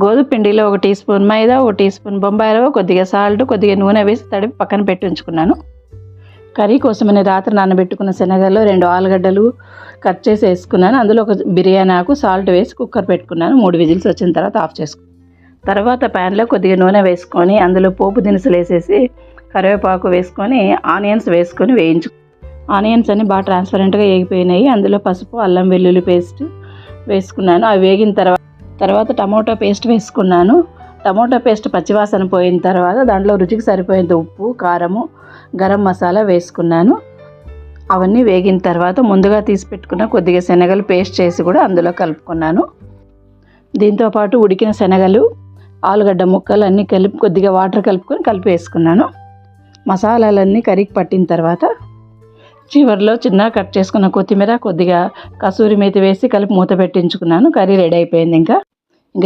గోధుమ పిండిలో 1 tea spoon మైదా, 1 tea spoon Bombay రవ్వ, కొద్దిగా సాల్ట్, కొద్దిగా నూనె వేసి తడిపి పక్కన పెట్టి ఉంచుకున్నాను. కర్రీ కోసమని రాత్రి నానబెట్టుకున్న శనగల్లో 2 ఆలుగడ్డలు కట్ చేసి వేసుకున్నాను. అందులో ఒక బిర్యానీ ఆకు, సాల్ట్ వేసి కుక్కర్ పెట్టుకున్నాను. 3 విజిల్స్ వచ్చిన తర్వాత ఆఫ్ చేసుకున్నాను. తర్వాత ప్యాన్లో కొద్దిగా నూనె వేసుకొని అందులో పోపు దినుసులు వేసేసి కరివేపాకు వేసుకొని ఆనియన్స్ వేసుకొని ఆనియన్స్ అన్ని బాగా ట్రాన్స్పరెంట్గా వేగిపోయినాయి. అందులో పసుపు, అల్లం వెల్లుల్లి పేస్ట్ వేసుకున్నాను. అవి వేగిన తర్వాత టమోటా పేస్ట్ వేసుకున్నాను. టమోటా పేస్ట్ పచ్చివాసన పోయిన తర్వాత దాంట్లో రుచికి సరిపోయేంత ఉప్పు, కారము, గరం మసాలా వేసుకున్నాను. అవన్నీ వేగిన తర్వాత ముందుగా తీసి పెట్టుకున్న కొద్దిగా శనగలు పేస్ట్ చేసి కూడా అందులో కలుపుకున్నాను. దీంతోపాటు ఉడికిన శనగలు, ఆలుగడ్డ ముక్కలు అన్నీ కొద్దిగా వాటర్ కలిపి వేసుకున్నాను. మసాలాలన్నీ కర్రీకి పట్టిన తర్వాత చివరిలో చిన్నగా కట్ చేసుకున్న కొత్తిమీర, కొద్దిగా కసూరి మేతి వేసి కలిపి మూత పెట్టించుకున్నాను. కర్రీ రెడీ అయిపోయింది. ఇంకా